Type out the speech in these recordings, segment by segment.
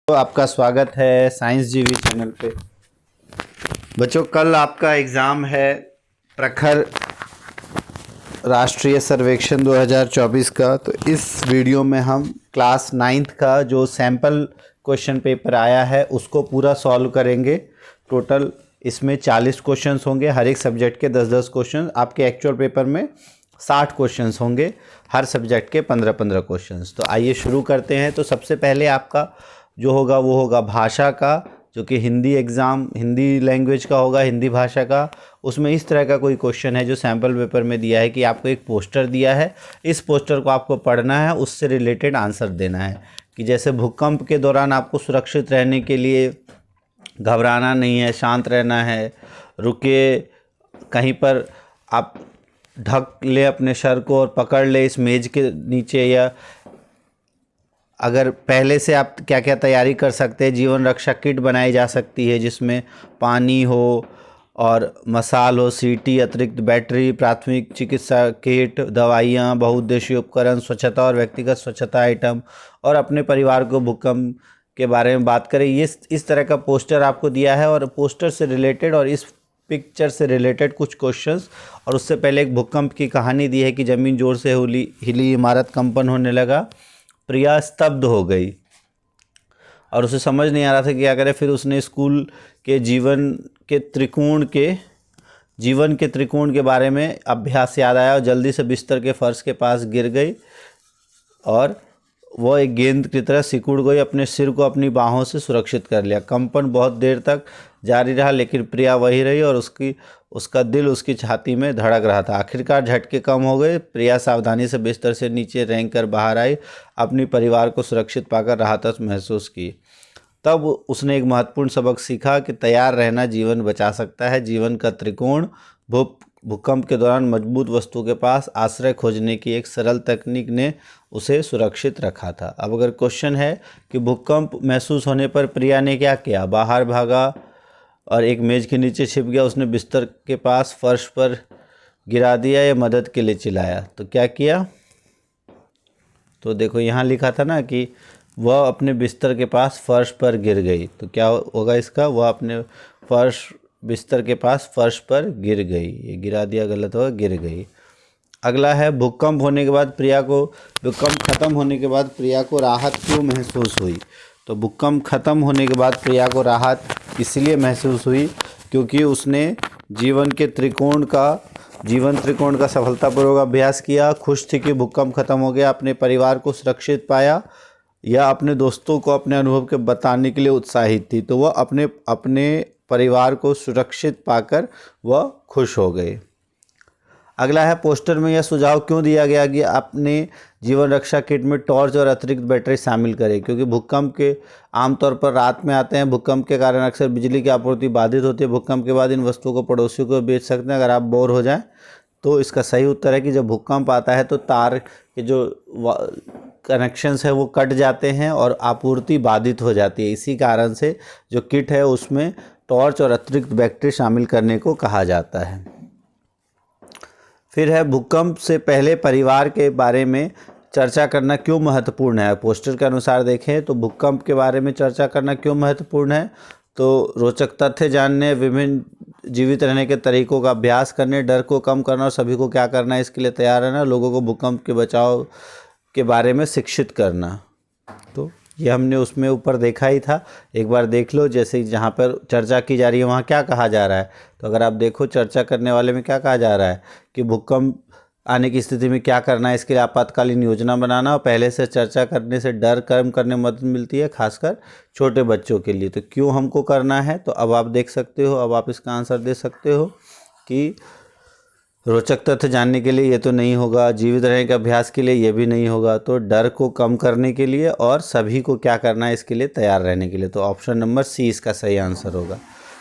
तो आपका स्वागत है साइंस जीवी चैनल पे। बच्चों, कल आपका एग्ज़ाम है प्रखर राष्ट्रीय सर्वेक्षण 2024 का। तो इस वीडियो में हम क्लास 9th का जो सैम्पल क्वेश्चन पेपर आया है उसको पूरा सॉल्व करेंगे। टोटल इसमें 40 क्वेश्चंस होंगे, हर एक सब्जेक्ट के 10-10 क्वेश्चन। आपके एक्चुअल पेपर में 60 क्वेश्चंस होंगे, हर सब्जेक्ट के 15-15 क्वेश्चंस। तो आइए शुरू करते हैं। तो सबसे पहले आपका जो होगा वो होगा भाषा का, जो कि हिंदी एग्ज़ाम, हिंदी लैंग्वेज का होगा, हिंदी भाषा का। उसमें इस तरह का कोई क्वेश्चन है जो सैम्पल पेपर में दिया है कि आपको एक पोस्टर दिया है, इस पोस्टर को आपको पढ़ना है, उससे रिलेटेड आंसर देना है। कि जैसे भूकंप के दौरान आपको सुरक्षित रहने के लिए घबराना नहीं है, शांत रहना है, रुके कहीं पर आप ढक ले अपने सर को और पकड़ ले इस मेज़ के नीचे, या अगर पहले से आप क्या क्या तैयारी कर सकते हैं। जीवन रक्षा किट बनाई जा सकती है जिसमें पानी हो और मसाल हो, सीटी, अतिरिक्त बैटरी, प्राथमिक चिकित्सा किट, दवाइयाँ, बहुउद्देशीय उपकरण, स्वच्छता और व्यक्तिगत स्वच्छता आइटम, और अपने परिवार को भूकंप के बारे में बात करें। ये इस तरह का पोस्टर आपको दिया है और पोस्टर से रिलेटेड और इस पिक्चर से रिलेटेड कुछ क्वेश्चंस। और उससे पहले एक भूकंप की कहानी दी है कि ज़मीन जोर से हिली, इमारत कंपन होने लगा, प्रिया स्तब्ध हो गई और उसे समझ नहीं आ रहा था कि क्या करे। फिर उसने स्कूल के जीवन के त्रिकोण के बारे में अभ्यास याद आया और जल्दी से बिस्तर के फर्श के पास गिर गई और वह एक गेंद की तरह सिकुड़ गई, अपने सिर को अपनी बाहों से सुरक्षित कर लिया। कंपन बहुत देर तक जारी रहा लेकिन प्रिया वही रही और उसका दिल उसकी छाती में धड़क रहा था। आखिरकार झटके कम हो गए, प्रिया सावधानी से बिस्तर से नीचे रेंग कर बाहर आई, अपनी परिवार को सुरक्षित पाकर राहत महसूस की। तब उसने एक महत्वपूर्ण सबक सीखा कि तैयार रहना जीवन बचा सकता है। जीवन का त्रिकोण भूकंप के दौरान मजबूत वस्तु के पास आश्रय खोजने की एक सरल तकनीक ने उसे सुरक्षित रखा था। अब अगर क्वेश्चन है कि भूकंप महसूस होने पर प्रिया ने क्या किया, बाहर भागा और एक मेज के नीचे छिप गया, उसने बिस्तर के पास फर्श पर गिरा दिया या मदद के लिए चिल्लाया। तो क्या किया, तो देखो यहाँ लिखा था ना कि वह अपने बिस्तर के पास फर्श पर गिर गई। तो क्या होगा इसका, वह अपने बिस्तर के पास फर्श पर गिर गई। ये गिरा दिया गलत होगा, गिर गई। अगला है भूकंप खत्म होने के बाद प्रिया को राहत क्यों महसूस हुई। तो भूकंप खत्म होने के बाद प्रिया को राहत इसलिए महसूस हुई क्योंकि उसने जीवन त्रिकोण का सफलतापूर्वक अभ्यास किया, खुश थी कि भूकंप खत्म हो गया, अपने परिवार को सुरक्षित पाया या अपने दोस्तों को अपने अनुभव के बताने के लिए उत्साहित थी। तो वह अपने परिवार को सुरक्षित पाकर वह खुश हो गए। अगला है पोस्टर में यह सुझाव क्यों दिया गया कि अपने जीवन रक्षा किट में टॉर्च और अतिरिक्त बैटरी शामिल करें। क्योंकि भूकंप के आमतौर पर रात में आते हैं, भूकंप के कारण अक्सर बिजली की आपूर्ति बाधित होती है। भूकंप के बाद इन वस्तुओं को पड़ोसियों को बेच सकते हैं अगर आप बोर हो जाएं। तो इसका सही उत्तर है कि जब भूकंप आता है तो तार के जो कनेक्शंस है वो कट जाते हैं और आपूर्ति बाधित हो जाती है। इसी कारण से जो किट है उसमें टॉर्च और अतिरिक्त बैटरी शामिल करने को कहा जाता है। फिर है भूकंप से पहले परिवार के बारे में चर्चा करना क्यों महत्वपूर्ण है। पोस्टर के अनुसार देखें तो भूकंप के बारे में चर्चा करना क्यों महत्वपूर्ण है। तो रोचक तथ्य जानने, विभिन्न जीवित रहने के तरीकों का अभ्यास करने, डर को कम करना और सभी को क्या करना है इसके लिए तैयार रहना, लोगों को भूकंप के बचाव के बारे में शिक्षित करना। तो ये हमने उसमें ऊपर देखा ही था, एक बार देख लो। जैसे जहाँ पर चर्चा की जा रही है वहाँ क्या कहा जा रहा है। तो अगर आप देखो चर्चा करने वाले में क्या कहा जा रहा है कि भूकंप आने की स्थिति में क्या करना है, इसके लिए आपातकालीन योजना बनाना और पहले से चर्चा करने से डर कम करने में मदद मिलती है, खासकर छोटे बच्चों के लिए। तो क्यों हमको करना है, तो अब आप देख सकते हो, अब आप इसका आंसर दे सकते हो कि रोचक तथ्य जानने के लिए ये तो नहीं होगा, जीवित रहने के अभ्यास के लिए ये भी नहीं होगा, तो डर को कम करने के लिए और सभी को क्या करना है इसके लिए तैयार रहने के लिए। तो ऑप्शन नंबर सी इसका सही आंसर होगा।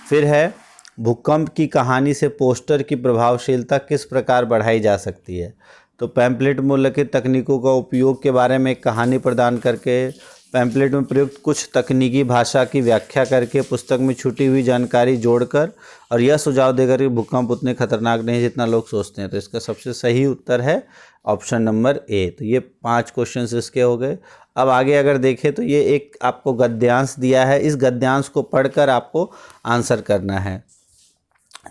फिर है भूकंप की कहानी से पोस्टर की प्रभावशीलता किस प्रकार बढ़ाई जा सकती है। तो पैम्पलेट मूल्य की तकनीकों का उपयोग के बारे में एक कहानी प्रदान करके, पैम्पलेट में प्रयुक्त कुछ तकनीकी भाषा की व्याख्या करके, पुस्तक में छुटी हुई जानकारी जोड़कर और यह सुझाव देकर कि भूकंप उतने खतरनाक नहीं जितना लोग सोचते हैं। तो इसका सबसे सही उत्तर है ऑप्शन नंबर ए। तो ये 5 क्वेश्चंस इसके हो गए। अब आगे अगर देखें तो ये एक आपको गद्यांश दिया है, इस गद्यांश को पढ़कर आपको आंसर करना है।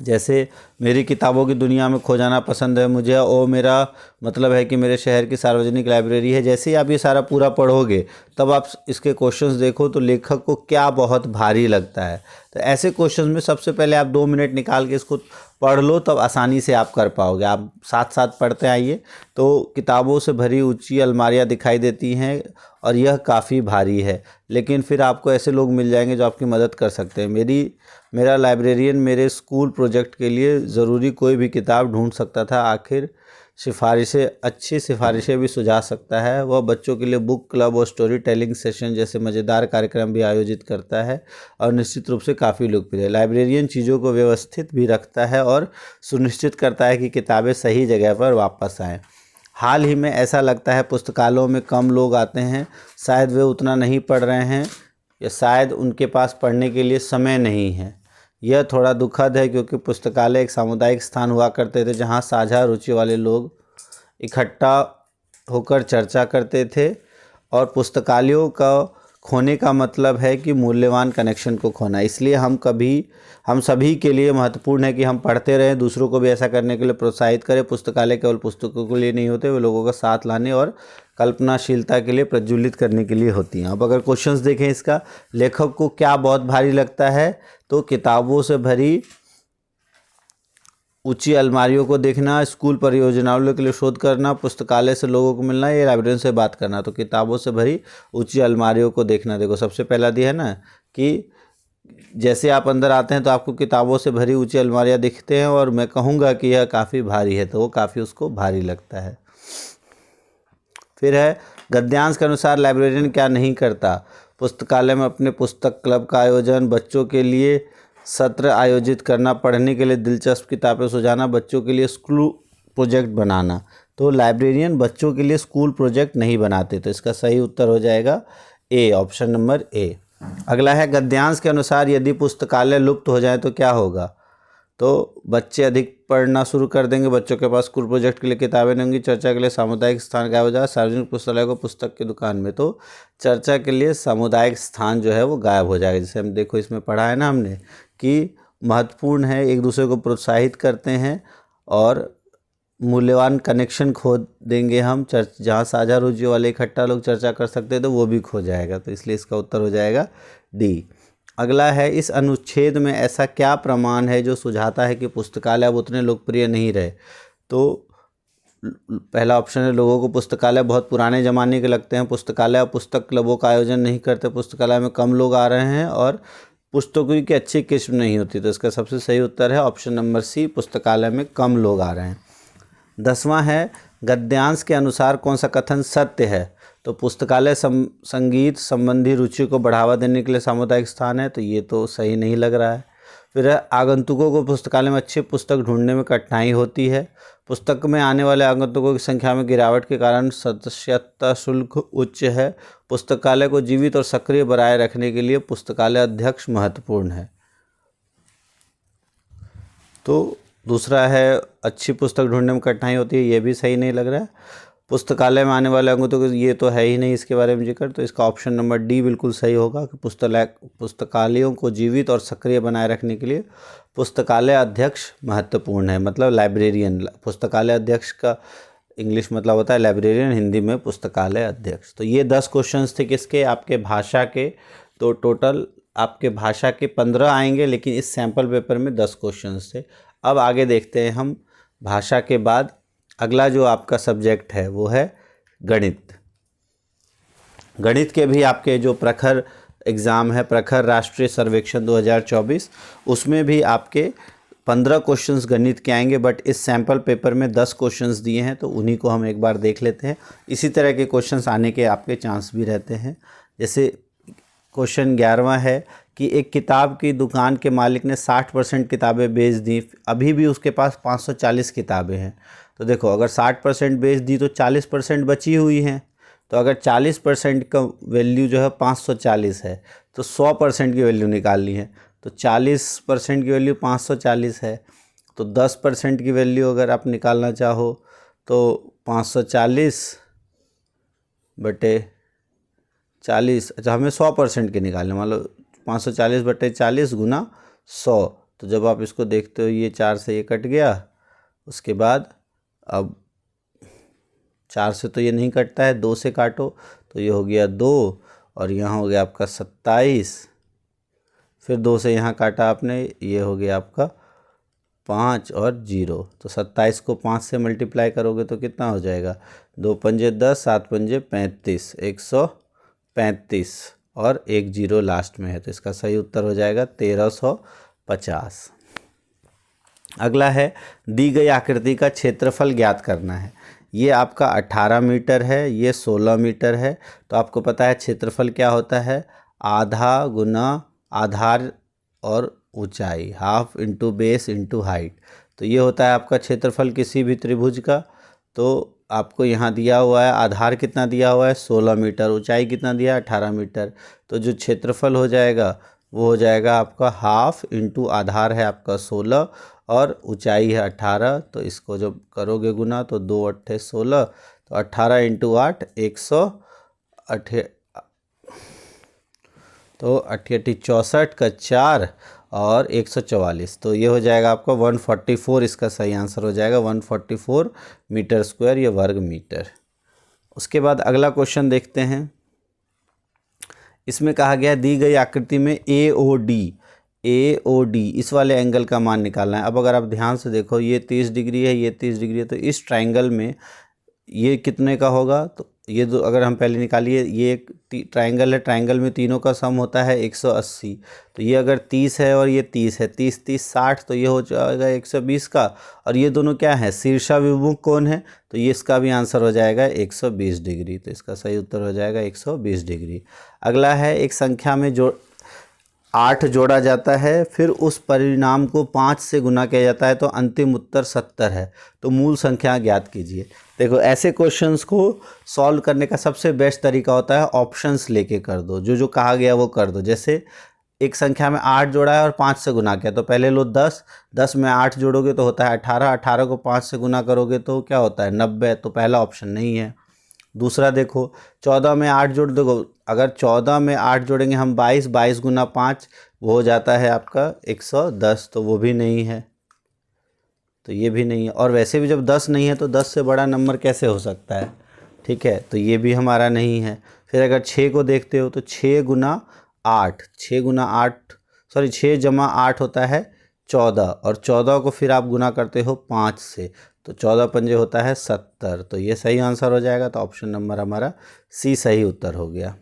जैसे मेरी किताबों की दुनिया में खो जाना पसंद है मुझे, और मेरा मतलब है कि मेरे शहर की सार्वजनिक लाइब्रेरी है। जैसे ही आप ये सारा पूरा पढ़ोगे तब आप इसके क्वेश्चंस देखो तो लेखक को क्या बहुत भारी लगता है। तो ऐसे क्वेश्चंस में सबसे पहले आप 2 मिनट निकाल के इसको पढ़ लो, तब आसानी से आप कर पाओगे। आप साथ साथ पढ़ते आइए। तो किताबों से भरी ऊंची अलमारियां दिखाई देती हैं और यह काफ़ी भारी है, लेकिन फिर आपको ऐसे लोग मिल जाएंगे जो आपकी मदद कर सकते हैं। मेरा लाइब्रेरियन मेरे स्कूल प्रोजेक्ट के लिए ज़रूरी कोई भी किताब ढूंढ सकता था, आखिर अच्छी सिफारिशें भी सुझा सकता है। वह बच्चों के लिए बुक क्लब और स्टोरी टेलिंग सेशन जैसे मज़ेदार कार्यक्रम भी आयोजित करता है और निश्चित रूप से काफ़ी लोकप्रिय है। लाइब्रेरियन चीज़ों को व्यवस्थित भी रखता है और सुनिश्चित करता है कि किताबें सही जगह पर वापस आएँ। हाल ही में ऐसा लगता है पुस्तकालयों में कम लोग आते हैं, शायद वे उतना नहीं पढ़ रहे हैं या शायद उनके पास पढ़ने के लिए समय नहीं है। यह थोड़ा दुखद है क्योंकि पुस्तकालय एक सामुदायिक स्थान हुआ करते थे जहां साझा रुचि वाले लोग इकट्ठा होकर चर्चा करते थे, और पुस्तकालयों का खोने का मतलब है कि मूल्यवान कनेक्शन को खोना। इसलिए हम सभी के लिए महत्वपूर्ण है कि हम पढ़ते रहें, दूसरों को भी ऐसा करने के लिए प्रोत्साहित करें। पुस्तकालय केवल पुस्तकों के लिए नहीं होते, वे लोगों का साथ लाने और कल्पनाशीलता के लिए प्रज्वलित करने के लिए होती हैं। अब अगर क्वेश्चंस देखें इसका, लेखक को क्या बहुत भारी लगता है, तो किताबों से भरी ऊंची अलमारियों को देखना, स्कूल परियोजनाओं के लिए शोध करना, पुस्तकालय से लोगों को मिलना, या लाइब्रेरियन से बात करना। तो किताबों से भरी ऊंची अलमारियों को देखना। देखो सबसे पहला दिया है ना कि जैसे आप अंदर आते हैं तो आपको किताबों से भरी ऊंची अलमारियां दिखते हैं, और मैं कहूँगा कि यह काफ़ी भारी है, तो वो काफ़ी उसको भारी लगता है। फिर है गद्यांश के अनुसार लाइब्रेरियन क्या नहीं करता। पुस्तकालय में अपने पुस्तक क्लब का आयोजन, बच्चों के लिए सत्र आयोजित करना, पढ़ने के लिए दिलचस्प किताबें सुझाना, बच्चों के लिए स्कूल प्रोजेक्ट बनाना। तो लाइब्रेरियन बच्चों के लिए स्कूल प्रोजेक्ट नहीं बनाते, तो इसका सही उत्तर हो जाएगा ए, ऑप्शन नंबर ए। अगला है गद्यांश के अनुसार यदि पुस्तकालय लुप्त हो जाए तो क्या होगा। तो बच्चे अधिक पढ़ना शुरू कर देंगे, बच्चों के पास स्कूल प्रोजेक्ट के लिए किताबें नहीं होंगी, चर्चा के लिए सामुदायिक स्थान गायब हो जाएगा, सार्वजनिक पुस्तकालय को पुस्तक की दुकान में। तो चर्चा के लिए सामुदायिक स्थान जो है वो गायब हो जाएगा। जैसे हम देखो इसमें पढ़ा है ना हमने कि महत्वपूर्ण है, एक दूसरे को प्रोत्साहित करते हैं, और मूल्यवान कनेक्शन खो देंगे हम। जहाँ साझा रुचि वाले इकट्ठा लोग चर्चा कर सकते हैं तो वो भी खो जाएगा, तो इसलिए इसका उत्तर हो जाएगा डी। अगला है इस अनुच्छेद में ऐसा क्या प्रमाण है जो सुझाता है कि पुस्तकालय अब उतने लोकप्रिय नहीं रहे। तो पहला ऑप्शन है लोगों को पुस्तकालय बहुत पुराने ज़माने के लगते हैं, पुस्तकालय और पुस्तक क्लबों का आयोजन नहीं करते, पुस्तकालय में कम लोग आ रहे हैं, और पुस्तकों की अच्छी किस्म नहीं होती। तो इसका सबसे सही उत्तर है ऑप्शन नंबर सी, पुस्तकालय में कम लोग आ रहे हैं। 10वां है गद्यांश के अनुसार कौन सा कथन सत्य है। तो पुस्तकालय संगीत संबंधी रुचि को बढ़ावा देने के लिए सामुदायिक स्थान है, तो ये तो सही नहीं लग रहा है। फिर आगंतुकों को पुस्तकालय में अच्छी पुस्तक ढूंढने में कठिनाई होती है, पुस्तक में आने वाले आगंतुकों की संख्या में गिरावट के कारण सदस्यता शुल्क उच्च है, पुस्तकालय को जीवित और सक्रिय बनाए रखने के लिए पुस्तकालय अध्यक्ष महत्वपूर्ण है। तो दूसरा है अच्छी पुस्तक ढूंढने में कठिनाई होती है, ये भी सही नहीं लग रहा है। पुस्तकालय में आने वाले अंगों को ये तो है ही नहीं इसके बारे में जिक्र, तो इसका ऑप्शन नंबर डी बिल्कुल सही होगा कि पुस्तकालयों को जीवित और सक्रिय बनाए रखने के लिए पुस्तकालय अध्यक्ष महत्वपूर्ण है। मतलब लाइब्रेरियन, पुस्तकालय अध्यक्ष का इंग्लिश मतलब होता है लाइब्रेरियन, हिंदी में पुस्तकालय अध्यक्ष। तो ये 10 क्वेश्चंस थे किसके, आपके भाषा के। तो टोटल आपके भाषा के 15 आएंगे, लेकिन इस सैम्पल पेपर में 10 क्वेश्चंस थे। अब आगे देखते हैं हम भाषा के बाद अगला जो आपका सब्जेक्ट है वो है गणित। गणित के भी आपके जो प्रखर एग्ज़ाम है, प्रखर राष्ट्रीय सर्वेक्षण 2024, उसमें भी आपके 15 क्वेश्चंस गणित के आएंगे, बट इस सैम्पल पेपर में 10 क्वेश्चंस दिए हैं, तो उन्हीं को हम एक बार देख लेते हैं। इसी तरह के क्वेश्चंस आने के आपके चांस भी रहते हैं। जैसे क्वेश्चन 11वां है कि एक किताब की दुकान के मालिक ने 60% किताबें बेच दी, अभी भी उसके पास 540 किताबें हैं। तो देखो अगर 60% बेच दी तो 40% बची हुई हैं, तो अगर 40% का वैल्यू जो है 540 है, तो 100% की वैल्यू निकालनी है। तो 40% की वैल्यू 540 है, तो 10% की वैल्यू अगर आप निकालना चाहो तो 540 बटे 40, अच्छा हमें 100% के निकालने, मान लो 540/40 गुना 100। तो जब आप इसको देखते हो ये 4 से ये कट गया, उसके बाद अब 4 से तो ये नहीं कटता है, 2 से काटो तो ये हो गया 2, और यहाँ हो गया आपका 27, फिर 2 से यहाँ काटा आपने, ये हो गया आपका 5 और 0। तो 27 को 5 से मल्टीप्लाई करोगे तो कितना हो जाएगा, 2 पंजे 10, 7 पंजे 35, 135, और 1 0 लास्ट में है, तो इसका सही उत्तर हो जाएगा 1350। अगला है, दी गई आकृति का क्षेत्रफल ज्ञात करना है। ये आपका 18 मीटर है, ये 16 मीटर है। तो आपको पता है क्षेत्रफल क्या होता है, आधा गुना आधार और ऊंचाई, half into base into height. तो ये होता है आपका क्षेत्रफल किसी भी त्रिभुज का। तो आपको यहाँ दिया हुआ है आधार कितना दिया हुआ है 16 मीटर, ऊंचाई कितना दिया है 18 मीटर। तो जो क्षेत्रफल हो जाएगा वो हो जाएगा आपका हाफ इंटू आधार है आपका 16 और ऊंचाई है 18। तो इसको जब करोगे गुना तो 2 अट्ठे 16, तो 18 इंटू 8 108, तो 88 64 का 4 और 144। तो ये हो जाएगा आपका 144, इसका सही आंसर हो जाएगा 144 मीटर स्क्वायर, ये वर्ग मीटर। उसके बाद अगला क्वेश्चन देखते हैं। इसमें कहा गया दी गई आकृति में AOD इस वाले एंगल का मान निकालना है। अब अगर आप ध्यान से देखो, ये 30 डिग्री है, ये 30 डिग्री है, तो इस ट्राइंगल में ये कितने का होगा, तो ये दो अगर हम पहले निकालिए, ये एक ट्राइंगल है, ट्राइंगल में तीनों का सम होता है 180। तो ये अगर 30 है और ये 30 है, 30 30 60, तो ये हो जाएगा 120 का। और ये दोनों क्या है, शीर्षाभिमुख कोण है, तो ये इसका भी आंसर हो जाएगा 120 डिग्री। तो इसका सही उत्तर हो जाएगा 120 डिग्री। अगला है, एक संख्या में जो 8 जोड़ा जाता है, फिर उस परिणाम को 5 से गुना किया जाता है, तो अंतिम उत्तर 70 है। तो मूल संख्या ज्ञात कीजिए। देखो, ऐसे क्वेश्चंस को सॉल्व करने का सबसे बेस्ट तरीका होता है ऑप्शंस लेके कर दो, जो जो कहा गया वो कर दो। जैसे एक संख्या में 8 जोड़ा है और 5 से गुना किया, तो पहले लो 10, 10 में 8 जोड़ोगे तो होता है 18, 18 को 5 से गुना करोगे तो क्या होता है 90। तो पहला ऑप्शन नहीं है। दूसरा देखो, 14 में 8 जोड़ दो, अगर 14 में 8 जोड़ेंगे हम 22, 22 गुना 5 वो हो जाता है आपका 110, तो वो भी नहीं है, तो ये भी नहीं है। और वैसे भी जब 10 नहीं है तो 10 से बड़ा नंबर कैसे हो सकता है, ठीक है, तो ये भी हमारा नहीं है। फिर अगर 6 को देखते हो तो 6 गुना 8, 6 गुना 8 सॉरी 6 जमा 8 होता है 14, और 14 को फिर आप गुना करते हो 5 से, तो 14 पंजे होता है 70। तो ये सही आंसर हो जाएगा। तो ऑप्शन नंबर हमारा सी सही उत्तर हो गया।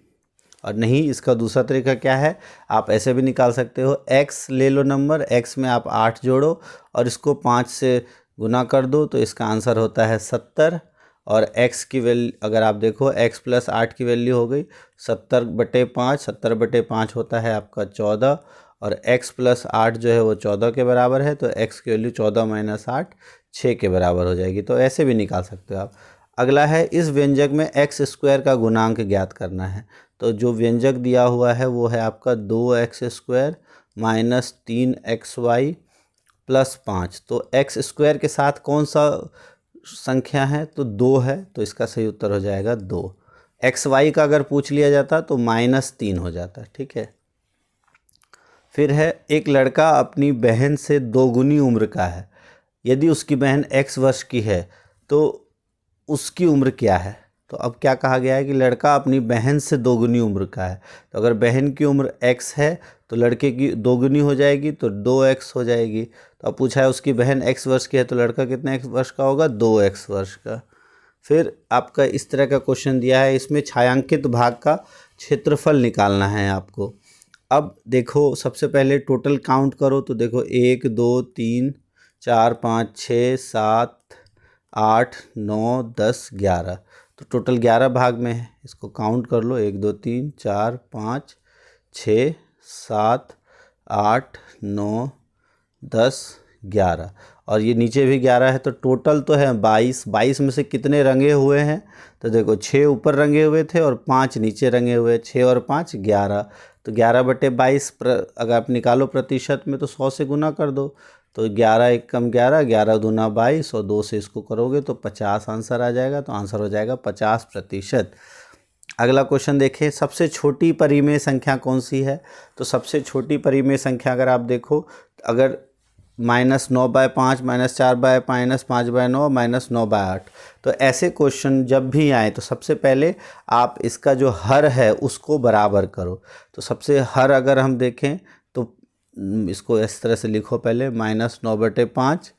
और नहीं, इसका दूसरा तरीका क्या है, आप ऐसे भी निकाल सकते हो, x ले लो नंबर, x में आप 8 जोड़ो और इसको 5 से गुना कर दो, तो इसका आंसर होता है 70। और x की वैल्यू अगर आप देखो, x प्लस 8 की वैल्यू हो गई 70/5, 70/5 होता है आपका 14, और x प्लस 8 जो है वो 14 के बराबर है, तो x की वैल्यू 14 माइनस 8 6 के बराबर हो जाएगी। तो ऐसे भी निकाल सकते हो आप। अगला है, इस व्यंजक में x स्क्वायर का गुणांक ज्ञात करना है। तो जो व्यंजक दिया हुआ है वो है आपका 2x² माइनस 3xy प्लस 5। तो x स्क्वायर के साथ कौन सा संख्या है, तो 2 है, तो इसका सही उत्तर हो जाएगा 2। xy का अगर पूछ लिया जाता तो -3 हो जाता, ठीक है। फिर है, एक लड़का अपनी बहन से 2 गुनी उम्र का है। यदि उसकी बहन x वर्ष की है तो उसकी उम्र क्या है। तो अब क्या कहा गया है कि लड़का अपनी बहन से 2 गुनी उम्र का है। तो अगर बहन की उम्र x है तो लड़के की 2 गुनी हो जाएगी, तो 2x हो जाएगी। तो अब पूछा है उसकी बहन x वर्ष की है, तो लड़का कितने x वर्ष का होगा, 2x वर्ष का। फिर आपका इस तरह का क्वेश्चन दिया है, इसमें छायांकित भाग का क्षेत्रफल निकालना है आपको। अब देखो, सबसे पहले टोटल काउंट करो, तो देखो 1 2 3 4 5 6 7 8 9 10 11, तो टोटल 11 भाग में है। इसको काउंट कर लो, 1 2 3 4 5 6 7 8 9 10 11, और ये नीचे भी 11 है, तो टोटल तो है 22। 22 में से कितने रंगे हुए हैं, तो देखो 6 ऊपर रंगे हुए थे और 5 नीचे रंगे हुए, 6 और 5 11। तो 11/22 अगर आप निकालो प्रतिशत में तो 100 से गुना कर दो, तो 11 1 कम 11, 11 दूना 22, और 2 से इसको करोगे तो 50 आंसर आ जाएगा। तो आंसर हो जाएगा 50%। अगला क्वेश्चन देखिए, सबसे छोटी परिमेय संख्या कौन सी है। तो सबसे छोटी परिमेय संख्या अगर आप देखो, अगर -9/5, -4/, -5/9, -9/8, तो ऐसे क्वेश्चन जब भी आए तो सबसे पहले आप इसका जो हर है उसको बराबर करो। तो सबसे हर अगर हम देखें तो इसको इस तरह से लिखो, पहले -9/5,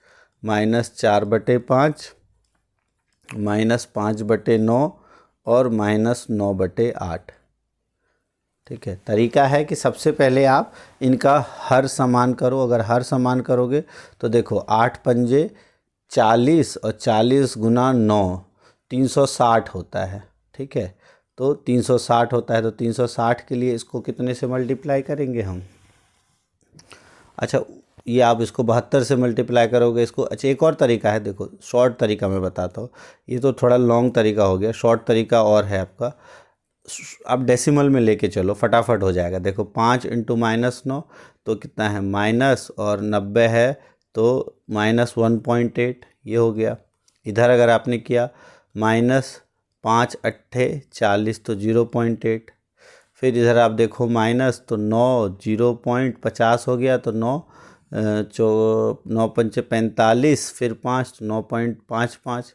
-4/5, -5/9 और -9/8। ठीक है, तरीका है कि सबसे पहले आप इनका हर समान करो। अगर हर समान करोगे तो देखो 8 पंजे 40 और 40 गुना 9 360 होता है। ठीक है, तो 360 होता है, तो 360 के लिए इसको कितने से मल्टीप्लाई करेंगे हम। अच्छा, ये आप इसको 72 से मल्टीप्लाई करोगे इसको। अच्छा, एक और तरीका है, देखो शॉर्ट तरीका मैं बताता हूँ, ये तो थोड़ा लॉन्ग तरीका हो गया, शॉर्ट तरीका और है आपका। आप डेसिमल में लेके चलो, फटाफट हो जाएगा। देखो 5 × -9 तो कितना है, माइनस, और 90 है तो -1.8, ये हो गया। इधर अगर आपने किया -5 × 40 तो 0.8, फिर इधर आप देखो माइनस, तो 9 0.50 हो गया, तो 9 पंचे 45, फिर 5 तो 9.55।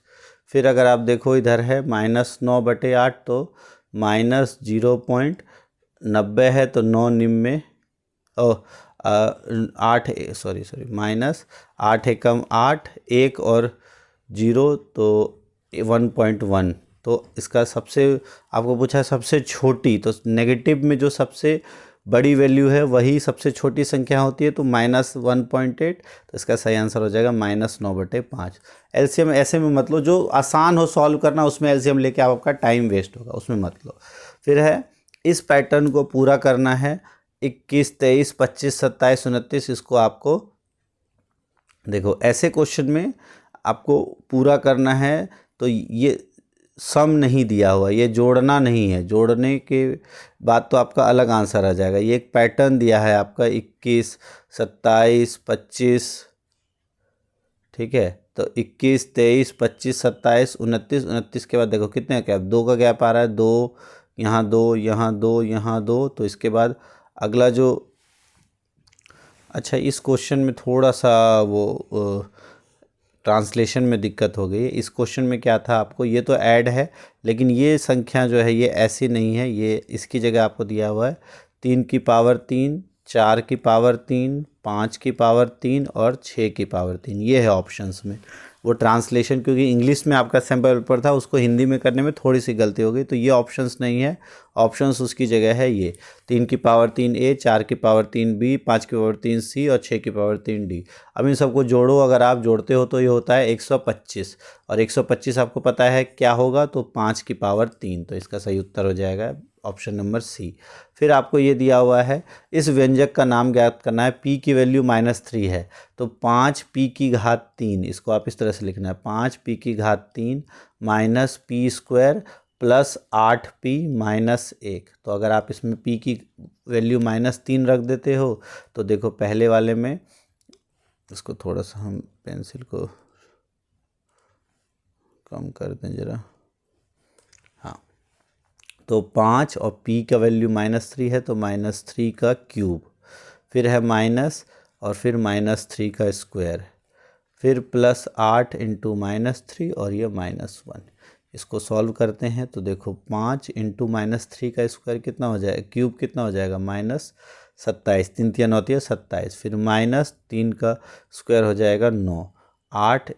फिर अगर आप देखो इधर है -9/8, तो -0.90 है, तो 9 निम्न ओ 8, सॉरी -8 एकम 8, 1 और 0 तो 1.1। तो इसका सबसे आपको पूछा है सबसे छोटी, तो नेगेटिव में जो सबसे बड़ी वैल्यू है वही सबसे छोटी संख्या होती है, तो -1.8। तो इसका सही आंसर हो जाएगा -9/5। एलसीएम ऐसे में मत लो, जो आसान हो सॉल्व करना उसमें एलसीएम लेके आपका टाइम वेस्ट होगा, उसमें मत लो। फिर है, इस पैटर्न को पूरा करना है, 21, 23, 25, 27, 29, इसको आपको देखो ऐसे क्वेश्चन में आपको पूरा करना है। तो ये सम नहीं दिया हुआ, ये जोड़ना नहीं है, जोड़ने के बाद तो आपका अलग आंसर आ जाएगा। ये एक पैटर्न दिया है आपका 21, 27, 25। ठीक है, तो 21, 23, 25, 27, 29, 29 के बाद देखो कितने का गैप, 2 का गैप आ रहा है, 2 यहाँ, 2 यहाँ, 2 यहाँ, 2। तो इसके बाद अगला जो, अच्छा इस क्वेश्चन में थोड़ा सा वो ट्रांसलेशन में दिक्कत हो गई। इस क्वेश्चन में क्या था आपको, ये तो ऐड है, लेकिन ये संख्या जो है ये ऐसी नहीं है। ये इसकी जगह आपको दिया हुआ है 3 की पावर 3, 4 की पावर 3, 5 की पावर 3 और 6 की पावर 3, ये है ऑप्शंस में। वो ट्रांसलेशन क्योंकि इंग्लिश में आपका सैम्पल पेपर था, उसको हिंदी में करने में थोड़ी सी गलती हो गई, तो ये ऑप्शंस नहीं है। ऑप्शंस उसकी जगह है ये 3 की पावर 3 ए, 4 की पावर 3 बी, 5 की पावर 3 सी और 6 की पावर 3 डी। अब इन सबको जोड़ो, अगर आप जोड़ते हो तो ये होता है 125, और 125 आपको पता है क्या होगा, तो 5 की पावर 3। तो इसका सही उत्तर हो जाएगा ऑप्शन नंबर सी। फिर आपको ये दिया हुआ है, इस व्यंजक का नाम ज्ञात करना है, p की वैल्यू -3 है, तो 5p⁻3, इसको आप इस तरह से लिखना है, 5p⁻3 -p² प्लस 8p-1। तो अगर आप इसमें p की वैल्यू -3 रख देते हो, तो देखो पहले वाले में, इसको थोड़ा सा हम पेंसिल को कम कर दें ज़रा, हाँ, तो 5 और p का वैल्यू -3 है, तो -3 का क्यूब, फिर है माइनस, और फिर -3 का स्क्वायर, फिर +8 × -3 और ये -1। इसको सॉल्व करते हैं तो देखो 5 × -3 का स्क्वायर कितना हो जाएगा, क्यूब कितना हो जाएगा, -27, 3 3 होती है 27, फिर -3 का स्क्वायर हो जाएगा 9, 8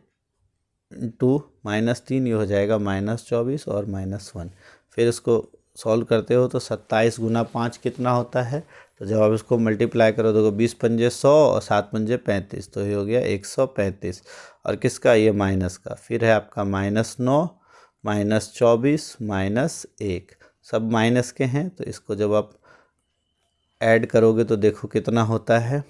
× -3 ये हो जाएगा -24 और -1। फिर इसको सॉल्व करते हो तो 27 × 5 कितना होता है, तो जब आप इसको मल्टीप्लाई करो तो 20 पंजे 100 और 7 पंजे 35, तो ये हो गया 135। और किसका, ये माइनस का, फिर है आपका -9, -24, -1, सब माइनस के हैं। तो इसको जब आप ऐड करोगे तो देखो कितना होता है,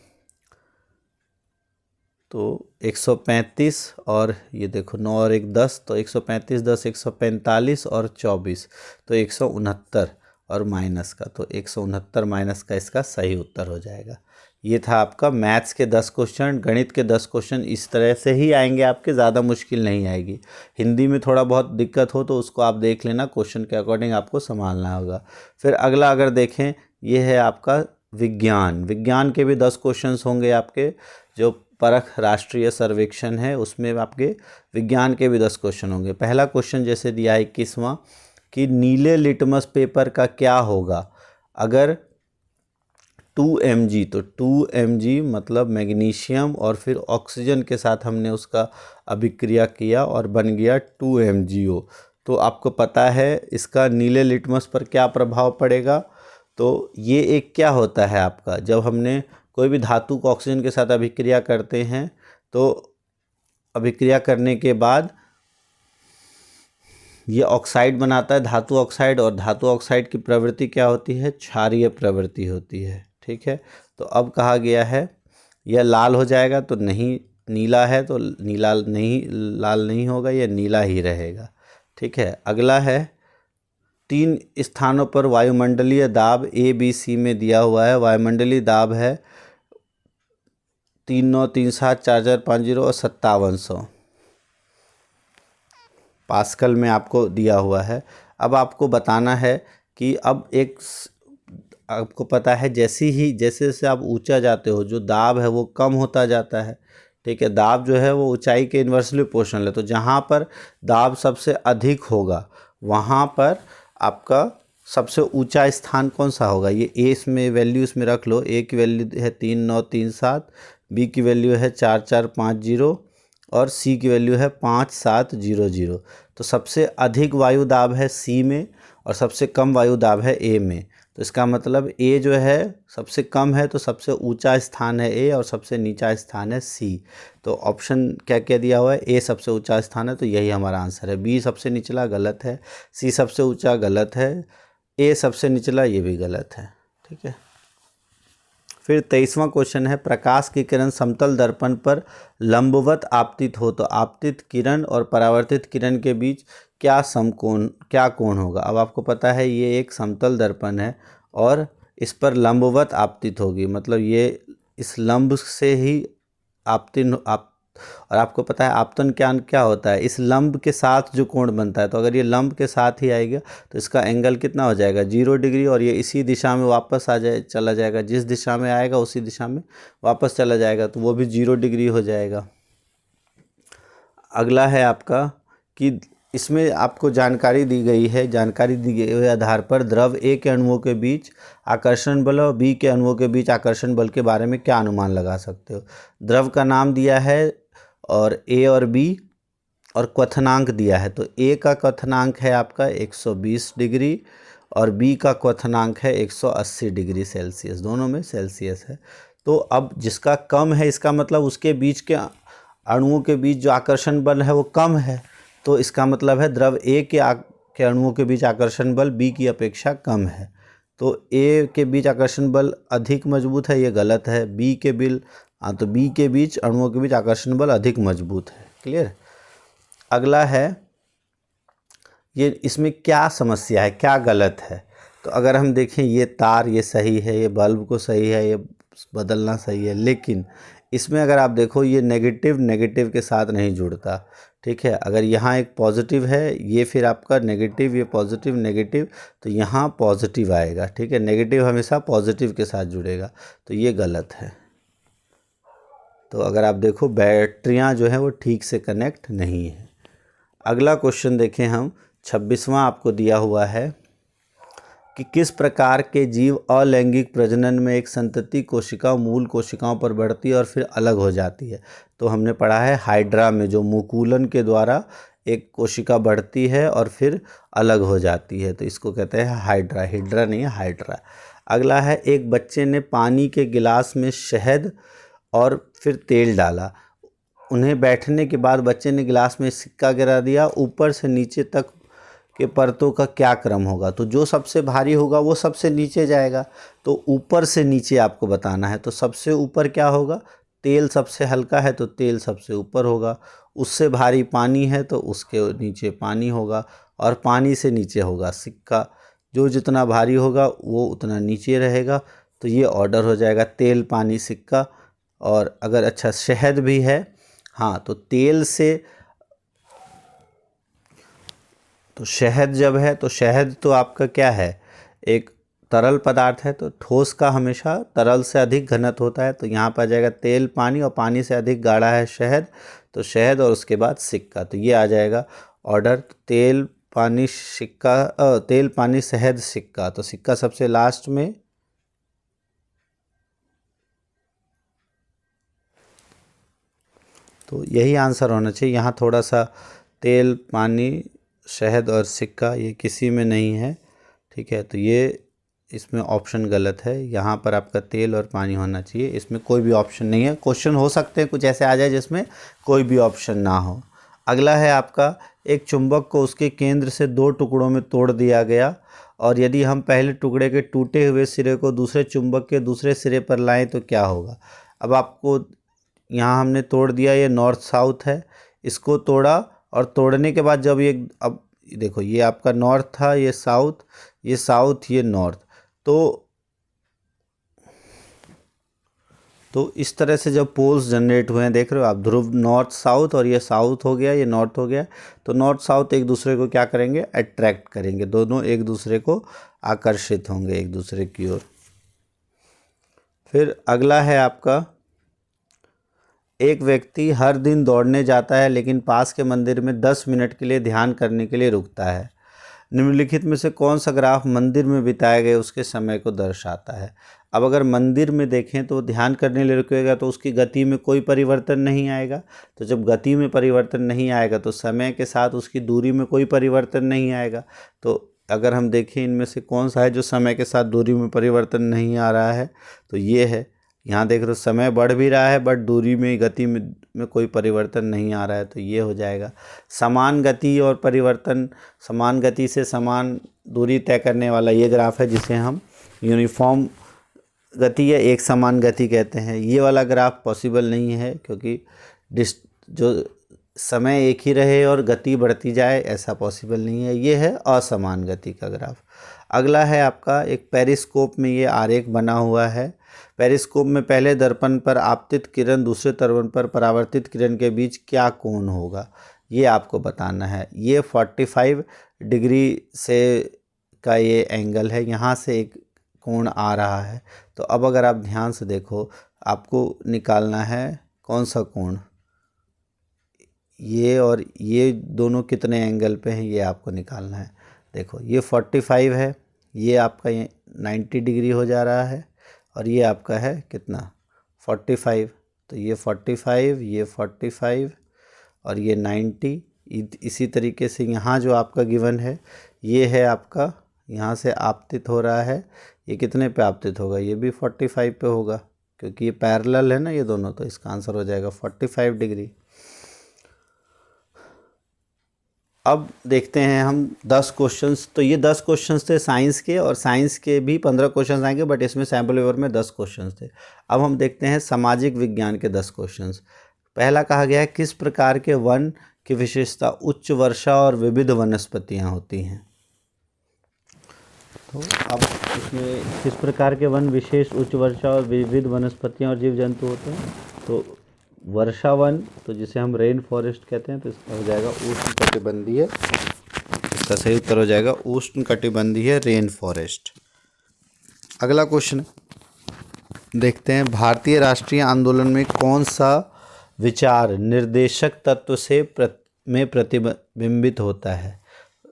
तो 135, और ये देखो 9 और 1 10, तो 135, 10 145 और 24, तो 169। और माइनस का, तो 169 माइनस का इसका सही उत्तर हो जाएगा। ये था आपका मैथ्स के 10 क्वेश्चन। गणित के 10 क्वेश्चन इस तरह से ही आएंगे आपके, ज़्यादा मुश्किल नहीं आएगी। हिंदी में थोड़ा बहुत दिक्कत हो तो उसको आप देख लेना, क्वेश्चन के अकॉर्डिंग आपको संभालना होगा। फिर अगला अगर देखें, ये है आपका विज्ञान। विज्ञान के भी 10 क्वेश्चंस होंगे आपके। जो परख राष्ट्रीय सर्वेक्षण है उसमें आपके विज्ञान के भी 10 क्वेश्चन होंगे। पहला क्वेश्चन जैसे दिया है 21वां कि नीले लिटमस पेपर का क्या होगा अगर 2 mg, तो 2 mg मतलब मैग्नीशियम और फिर ऑक्सीजन के साथ हमने उसका अभिक्रिया किया और बन गया 2 MgO। तो आपको पता है इसका नीले लिटमस पर क्या प्रभाव पड़ेगा। तो ये एक क्या होता है आपका, जब हमने कोई भी धातु को ऑक्सीजन के साथ अभिक्रिया करते हैं तो अभिक्रिया करने के बाद ये ऑक्साइड बनाता है, धातु ऑक्साइड, और धातु ऑक्साइड की प्रवृत्ति क्या होती है, क्षारीय प्रवृत्ति होती है। ठीक है, तो अब कहा गया है यह लाल हो जाएगा, तो नहीं, नीला है तो नीला नहीं, लाल नहीं होगा, यह नीला ही रहेगा। ठीक है, अगला है 3 स्थानों पर वायुमंडलीय दाब ABC में दिया हुआ है। वायुमंडलीय दाब है 3937, 4450 और 5700 पास्कल में आपको दिया हुआ है। अब आपको बताना है कि अब आपको पता है जैसे जैसे आप ऊंचा जाते हो जो दाब है वो कम होता जाता है। ठीक है, दाब जो है वो ऊंचाई के इन्वर्सली प्रोपोर्शनल है। तो जहाँ पर दाब सबसे अधिक होगा वहाँ पर आपका सबसे ऊंचा स्थान कौन सा होगा, ये ए इसमें वैल्यू इसमें रख लो। ए की वैल्यू है 3937, बी की वैल्यू है 4450 और सी की वैल्यू है 5700। तो सबसे अधिक वायु दाब है सी में और सबसे कम वायु दाब है ए में। तो इसका मतलब ए जो है सबसे कम है, तो सबसे ऊंचा स्थान है ए और सबसे नीचा स्थान है सी। तो ऑप्शन क्या क्या दिया हुआ है, ए सबसे ऊंचा स्थान है, तो यही हमारा आंसर है। बी सबसे निचला गलत है, सी सबसे ऊंचा गलत है, ए सबसे निचला ये भी गलत है। ठीक है, फिर 23वां क्वेश्चन है प्रकाश की किरण समतल दर्पण पर लंबवत आपतित हो तो आपतित किरण और परावर्तित किरण के बीच क्या कोण होगा। अब आपको पता है ये एक समतल दर्पण है और इस पर लंबवत आपतित होगी, मतलब ये इस लंब से ही और आपको पता है आपतन क्या होता है, इस लंब के साथ जो कोण बनता है। तो अगर ये लंब के साथ ही आएगा तो इसका एंगल कितना हो जाएगा, 0 डिग्री, और ये इसी दिशा में वापस चला जाएगा, जिस दिशा में आएगा उसी दिशा में वापस चला जाएगा, तो वो भी 0 डिग्री हो जाएगा। अगला है आपका कि इसमें आपको जानकारी दी गई है, जानकारी दी गई हुए आधार पर द्रव ए के अणुओं के बीच आकर्षण बल और बी के अणुओं के बीच आकर्षण बल के बारे में क्या अनुमान लगा सकते हो। द्रव का नाम दिया है और ए और बी और क्वथनांक दिया है। तो ए का क्वथनांक है आपका 120 डिग्री और बी का क्वथनांक है 180 डिग्री सेल्सियस, दोनों में सेल्सियस है। तो अब जिसका कम है इसका मतलब उसके बीच के अणुओं के बीच जो आकर्षण बल है वो कम है, तो इसका मतलब है द्रव ए के अणुओं के बीच आकर्षण बल बी की अपेक्षा कम है। तो ए के बीच आकर्षण बल अधिक मजबूत है, ये गलत है। बी के बीच अणुओं के बीच आकर्षण बल अधिक मजबूत है। क्लियर। अगला है ये, इसमें क्या समस्या है, क्या गलत है। तो अगर हम देखें ये तार ये सही है, ये बल्ब को सही है, ये बदलना सही है, लेकिन इसमें अगर आप देखो ये नेगेटिव के साथ नहीं जुड़ता। ठीक है, अगर यहाँ एक पॉजिटिव है, ये फिर आपका नेगेटिव, ये पॉजिटिव नेगेटिव, तो यहाँ पॉजिटिव आएगा। ठीक है, नेगेटिव हमेशा पॉजिटिव के साथ जुड़ेगा, तो ये गलत है। तो अगर आप देखो बैटरियाँ जो हैं वो ठीक से कनेक्ट नहीं है। अगला क्वेश्चन देखें हम, 26वां आपको दिया हुआ है कि किस प्रकार के जीव अलैंगिक प्रजनन में एक संतति कोशिका मूल कोशिकाओं पर बढ़ती है और फिर अलग हो जाती है। तो हमने पढ़ा है हाइड्रा में जो मुकुलन के द्वारा एक कोशिका बढ़ती है और फिर अलग हो जाती है, तो इसको कहते हैं हाइड्रा, हिड्रा नहीं है, हाइड्रा। अगला है एक बच्चे ने पानी के गिलास में शहद और फिर तेल डाला, उन्हें बैठने के बाद बच्चे ने गिलास में सिक्का गिरा दिया, ऊपर से नीचे तक के परतों का क्या क्रम होगा। तो जो सबसे भारी होगा वो सबसे नीचे जाएगा, तो ऊपर से नीचे आपको बताना है। तो सबसे ऊपर क्या होगा, तेल सबसे हल्का है तो तेल सबसे ऊपर होगा, उससे भारी पानी है तो उसके नीचे पानी होगा, और पानी से नीचे होगा सिक्का। जो जितना भारी होगा वो उतना नीचे रहेगा। तो ये ऑर्डर हो जाएगा तेल, पानी, सिक्का। और अगर अच्छा शहद भी है, हाँ, तो तेल से, तो शहद जब है तो शहद तो आपका क्या है, एक तरल पदार्थ है, तो ठोस का हमेशा तरल से अधिक घनत्व होता है। तो यहाँ पर आ जाएगा तेल, पानी, और पानी से अधिक गाढ़ा है शहद, तो शहद और उसके बाद सिक्का। तो ये आ जाएगा ऑर्डर, तेल, पानी, सिक्का, तेल, पानी, शहद, सिक्का। तो सिक्का सबसे लास्ट में। तो यही आंसर होना चाहिए। यहाँ थोड़ा सा तेल, पानी, शहद और सिक्का ये किसी में नहीं है, ठीक है। तो ये इसमें ऑप्शन गलत है। यहाँ पर आपका तेल और पानी होना चाहिए, इसमें कोई भी ऑप्शन नहीं है। क्वेश्चन हो सकते हैं कुछ ऐसे आ जाए जिसमें कोई भी ऑप्शन ना हो। अगला है आपका, एक चुंबक को उसके केंद्र से दो टुकड़ों में तोड़ दिया गया, और यदि हम पहले टुकड़े के टूटे हुए सिरे को दूसरे चुंबक के दूसरे सिरे पर लाएं तो क्या होगा। अब आपको यहाँ हमने तोड़ दिया, ये नॉर्थ साउथ है, इसको तोड़ा, और तोड़ने के बाद जब ये, अब देखो ये आपका नॉर्थ था, ये साउथ, ये साउथ, ये नॉर्थ। तो इस तरह से जब पोल्स जनरेट हुए हैं, देख रहे हो आप, ध्रुव नॉर्थ साउथ, और ये साउथ हो गया, ये नॉर्थ हो गया। तो नॉर्थ साउथ एक दूसरे को क्या करेंगे, अट्रैक्ट करेंगे, दोनों एक दूसरे को आकर्षित होंगे एक दूसरे की ओर। फिर अगला है आपका, एक व्यक्ति हर दिन दौड़ने जाता है लेकिन पास के मंदिर में 10 मिनट के लिए ध्यान करने के लिए रुकता है। निम्नलिखित में से कौन सा ग्राफ मंदिर में बिताए गए उसके समय को दर्शाता है। अब अगर मंदिर में देखें तो ध्यान करने के लिए रुकेगा तो उसकी गति में कोई परिवर्तन नहीं आएगा। तो जब गति में परिवर्तन नहीं आएगा तो समय के साथ उसकी दूरी में कोई परिवर्तन नहीं आएगा। तो अगर हम देखें इनमें से कौन सा है जो समय के साथ दूरी में परिवर्तन नहीं आ रहा है, तो ये है। यहाँ देख रहे हो समय बढ़ भी रहा है बट दूरी में, गति में कोई परिवर्तन नहीं आ रहा है, तो ये हो जाएगा। समान गति और परिवर्तन, समान गति से समान दूरी तय करने वाला ये ग्राफ है जिसे हम यूनिफॉर्म गति या एक समान गति कहते हैं। ये वाला ग्राफ पॉसिबल नहीं है क्योंकि जो समय एक ही रहे और गति बढ़ती जाए, ऐसा पॉसिबल नहीं है। ये है असमान गति का ग्राफ। अगला है आपका, एक पेरिस्कोप में ये आरेख बना हुआ है। पेरिस्कोप में पहले दर्पण पर आपतित किरण, दूसरे दर्पण पर परावर्तित किरण के बीच क्या कोण होगा, ये आपको बताना है। ये 45 डिग्री से का ये एंगल है, यहाँ से एक कोण आ रहा है। तो अब अगर आप ध्यान से देखो, आपको निकालना है कौन सा कोण, ये और ये दोनों कितने एंगल पे हैं ये आपको निकालना है। देखो ये 45 है, ये आपका ये 90 डिग्री हो जा रहा है, और ये आपका है कितना 45। तो ये 45, ये 45 और ये 90। इसी तरीके से यहाँ जो आपका गिवन है ये है आपका, यहाँ से आपतित हो रहा है, ये कितने पे आपतित होगा, ये भी 45 पे होगा क्योंकि ये पैरेलल है ना ये दोनों। तो इसका आंसर हो जाएगा 45 डिग्री। अब देखते हैं हम 10 क्वेश्चंस। तो ये 10 क्वेश्चंस थे साइंस के, और साइंस के भी 15 क्वेश्चंस आएंगे बट इसमें सैम्पल पेपर में 10 क्वेश्चंस थे। अब हम देखते हैं सामाजिक विज्ञान के 10 क्वेश्चंस। पहला कहा गया है, किस प्रकार के वन की विशेषता उच्च वर्षा और विविध वनस्पतियाँ होती हैं। तो अब इसमें किस प्रकार के वन विशेष उच्च वर्षा और विविध वनस्पतियाँ और जीव जंतु होते हैं। तो वर्षा वन, तो जिसे हम रेन फॉरेस्ट कहते हैं, तो इसका हो जाएगा उष्णकटिबंधीय। इसका सही उत्तर हो जाएगा उष्णकटिबंधीय रेन फॉरेस्ट। अगला क्वेश्चन देखते हैं, भारतीय राष्ट्रीय आंदोलन में कौन सा विचार निर्देशक तत्व से में प्रतिबिंबित होता है।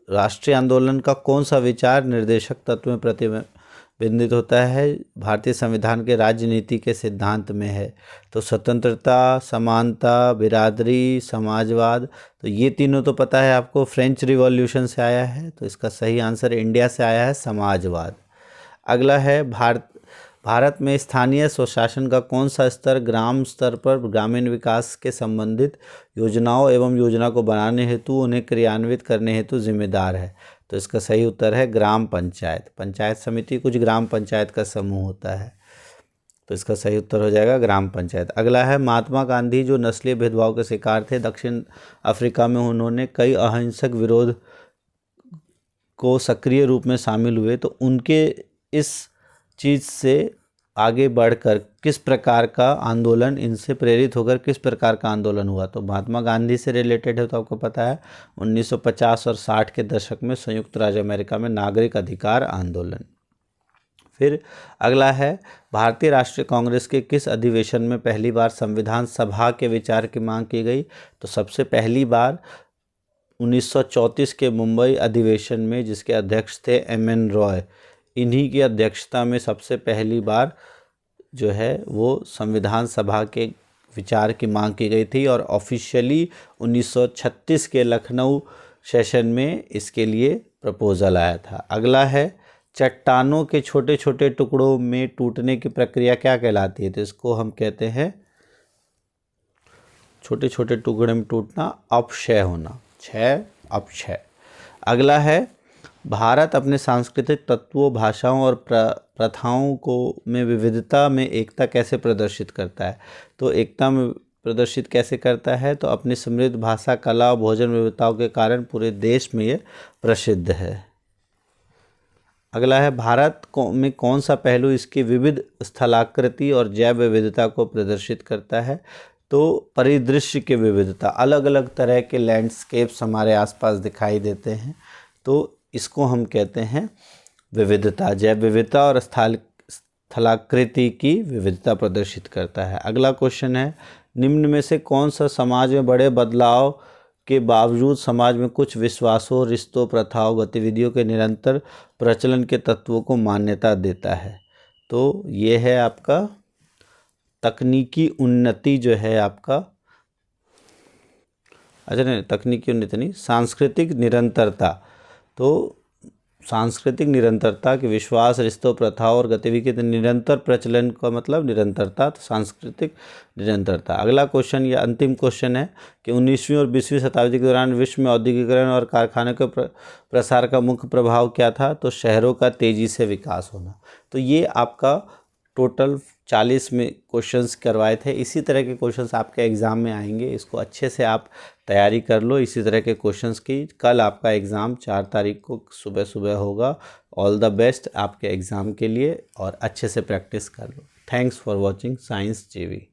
राष्ट्रीय आंदोलन का कौन सा विचार निर्देशक तत्व में प्रतिबिंबित होता है, भारतीय संविधान के राजनीति के सिद्धांत में है। तो स्वतंत्रता, समानता, बिरादरी, समाजवाद। तो ये तीनों तो पता है आपको, फ्रेंच रिवॉल्यूशन से आया है, तो इसका सही आंसर इंडिया से आया है समाजवाद। अगला है, भारत में स्थानीय स्वशासन का कौन सा स्तर ग्राम स्तर पर ग्रामीण विकास के संबंधित योजनाओं एवं योजना को बनाने हेतु उन्हें क्रियान्वित करने हेतु जिम्मेदार है। तो इसका सही उत्तर है ग्राम पंचायत। पंचायत समिति कुछ ग्राम पंचायत का समूह होता है, तो इसका सही उत्तर हो जाएगा ग्राम पंचायत। अगला है, महात्मा गांधी जो नस्लीय भेदभाव के शिकार थे, दक्षिण अफ्रीका में उन्होंने कई अहिंसक विरोध को सक्रिय रूप में शामिल हुए, तो उनके इस चीज़ से आगे बढ़कर किस प्रकार का आंदोलन, इनसे प्रेरित होकर किस प्रकार का आंदोलन हुआ। तो महात्मा गांधी से रिलेटेड है, तो आपको पता है 1950 और 60 के दशक में संयुक्त राज्य अमेरिका में नागरिक अधिकार आंदोलन। फिर अगला है, भारतीय राष्ट्रीय कांग्रेस के किस अधिवेशन में पहली बार संविधान सभा के विचार की मांग की गई। तो सबसे पहली बार 1934 के मुंबई अधिवेशन में, जिसके अध्यक्ष थे एम.एन. रॉय, इन्हीं की अध्यक्षता में सबसे पहली बार जो है वो संविधान सभा के विचार की मांग की गई थी, और ऑफिशियली 1936 के लखनऊ सेशन में इसके लिए प्रपोजल आया था। अगला है, चट्टानों के छोटे छोटे टुकड़ों में टूटने की प्रक्रिया क्या कहलाती है। तो इसको हम कहते हैं, छोटे छोटे टुकड़े में टूटना, अपक्षय होना, क्षय अपक्षय। अगला है, भारत अपने सांस्कृतिक तत्वों, भाषाओं और प्रथाओं को में विविधता में एकता कैसे प्रदर्शित करता है। तो एकता में प्रदर्शित कैसे करता है, तो अपनी समृद्ध भाषा, कला और भोजन विविधताओं के कारण पूरे देश में ये प्रसिद्ध है। अगला है, भारत में कौन सा पहलू इसकी विविध स्थलाकृति और जैव विविधता को प्रदर्शित करता है। तो परिदृश्य की विविधता, अलग अलग तरह के लैंडस्केप्स हमारे आसपास दिखाई देते हैं, तो इसको हम कहते हैं विविधता, जैव विविधता और स्थलाकृति की विविधता प्रदर्शित करता है। अगला क्वेश्चन है, निम्न में से कौन सा समाज में बड़े बदलाव के बावजूद समाज में कुछ विश्वासों, रिश्तों, प्रथाओं, गतिविधियों के निरंतर प्रचलन के तत्वों को मान्यता देता है। तो ये है आपका तकनीकी उन्नति, जो है आपका, अच्छा नहीं, तकनीकी उन्नति नहीं, सांस्कृतिक निरंतरता। तो सांस्कृतिक निरंतरता के विश्वास, रिश्तों, प्रथाओं और गतिविधि के निरंतर प्रचलन का मतलब निरंतरता, तो सांस्कृतिक निरंतरता। अगला क्वेश्चन, या अंतिम क्वेश्चन है कि 19वीं और 20वीं शताब्दी के दौरान विश्व में औद्योगिकरण और कारखानों के प्रसार का मुख्य प्रभाव क्या था। तो शहरों का तेज़ी से विकास होना। तो ये आपका टोटल 40 में क्वेश्चंस करवाए थे। इसी तरह के क्वेश्चंस आपके एग्ज़ाम में आएंगे, इसको अच्छे से आप तैयारी कर लो इसी तरह के क्वेश्चंस की। कल आपका एग्ज़ाम 4 तारीख को सुबह सुबह होगा। ऑल द बेस्ट आपके एग्ज़ाम के लिए, और अच्छे से प्रैक्टिस कर लो। थैंक्स फॉर वॉचिंग साइंस जीवी।